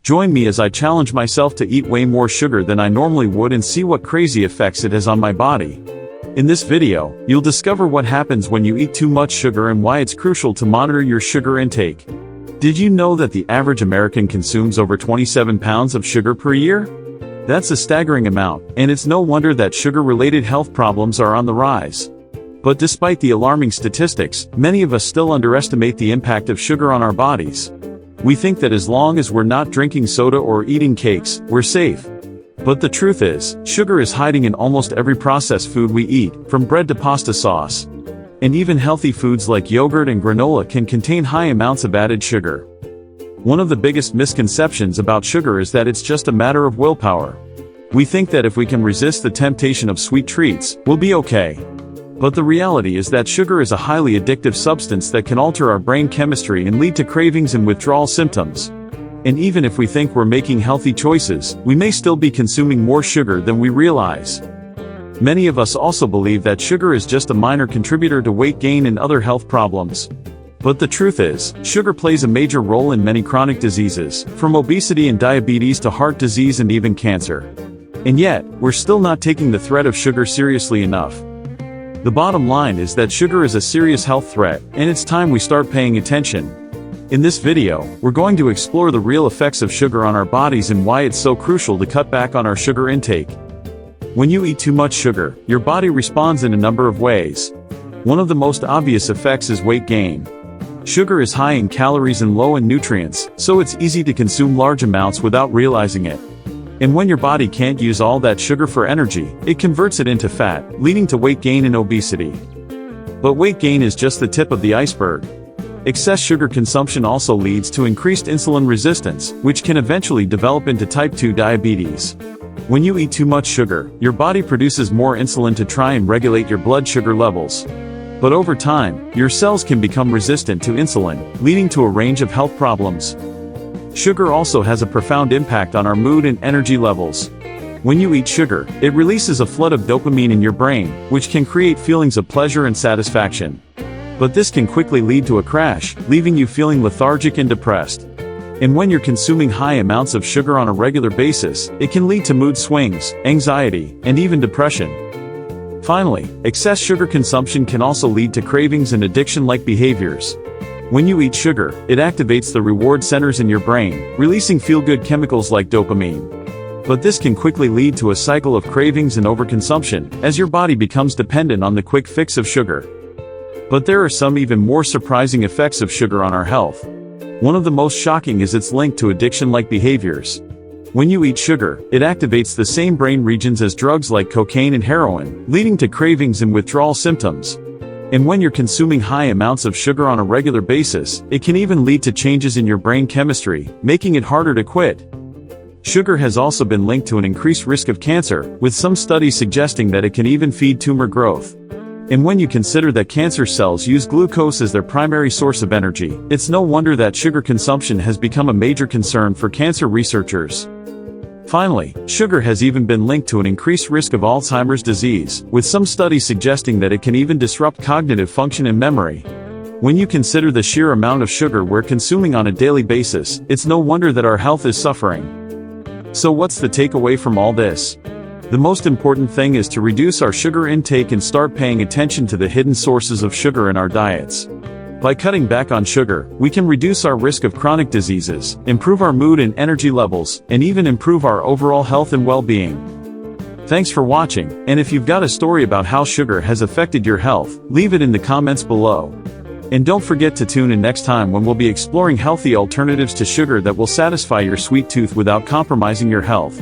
Join me as I challenge myself to eat way more sugar than I normally would and see what crazy effects it has on my body. In this video, you'll discover what happens when you eat too much sugar and why it's crucial to monitor your sugar intake. Did you know that the average American consumes over 27 pounds of sugar per year? That's a staggering amount, and it's no wonder that sugar-related health problems are on the rise. But despite the alarming statistics, many of us still underestimate the impact of sugar on our bodies. We think that as long as we're not drinking soda or eating cakes, we're safe. But the truth is, sugar is hiding in almost every processed food we eat, from bread to pasta sauce. And even healthy foods like yogurt and granola can contain high amounts of added sugar. One of the biggest misconceptions about sugar is that it's just a matter of willpower. We think that if we can resist the temptation of sweet treats, we'll be okay. But the reality is that sugar is a highly addictive substance that can alter our brain chemistry and lead to cravings and withdrawal symptoms. And even if we think we're making healthy choices, we may still be consuming more sugar than we realize. Many of us also believe that sugar is just a minor contributor to weight gain and other health problems. But the truth is, sugar plays a major role in many chronic diseases, from obesity and diabetes to heart disease and even cancer. And yet, we're still not taking the threat of sugar seriously enough. The bottom line is that sugar is a serious health threat, and it's time we start paying attention. In this video, we're going to explore the real effects of sugar on our bodies and why it's so crucial to cut back on our sugar intake. When you eat too much sugar, your body responds in a number of ways. One of the most obvious effects is weight gain. Sugar is high in calories and low in nutrients, so it's easy to consume large amounts without realizing it. And when your body can't use all that sugar for energy, it converts it into fat, leading to weight gain and obesity. But weight gain is just the tip of the iceberg. Excess sugar consumption also leads to increased insulin resistance, which can eventually develop into type 2 diabetes. When you eat too much sugar, your body produces more insulin to try and regulate your blood sugar levels. But over time, your cells can become resistant to insulin, leading to a range of health problems. Sugar also has a profound impact on our mood and energy levels. When you eat sugar, it releases a flood of dopamine in your brain, which can create feelings of pleasure and satisfaction. But this can quickly lead to a crash, leaving you feeling lethargic and depressed. And when you're consuming high amounts of sugar on a regular basis, it can lead to mood swings, anxiety, and even depression. Finally, excess sugar consumption can also lead to cravings and addiction-like behaviors. When you eat sugar, it activates the reward centers in your brain, releasing feel-good chemicals like dopamine. But this can quickly lead to a cycle of cravings and overconsumption, as your body becomes dependent on the quick fix of sugar. But there are some even more surprising effects of sugar on our health. One of the most shocking is its link to addiction-like behaviors. When you eat sugar, it activates the same brain regions as drugs like cocaine and heroin, leading to cravings and withdrawal symptoms. And when you're consuming high amounts of sugar on a regular basis, it can even lead to changes in your brain chemistry, making it harder to quit. Sugar has also been linked to an increased risk of cancer, with some studies suggesting that it can even feed tumor growth. And when you consider that cancer cells use glucose as their primary source of energy, it's no wonder that sugar consumption has become a major concern for cancer researchers. Finally, sugar has even been linked to an increased risk of Alzheimer's disease, with some studies suggesting that it can even disrupt cognitive function and memory. When you consider the sheer amount of sugar we're consuming on a daily basis, it's no wonder that our health is suffering. So what's the takeaway from all this? The most important thing is to reduce our sugar intake and start paying attention to the hidden sources of sugar in our diets. By cutting back on sugar, we can reduce our risk of chronic diseases, improve our mood and energy levels, and even improve our overall health and well-being. Thanks for watching, and if you've got a story about how sugar has affected your health, leave it in the comments below. And don't forget to tune in next time when we'll be exploring healthy alternatives to sugar that will satisfy your sweet tooth without compromising your health.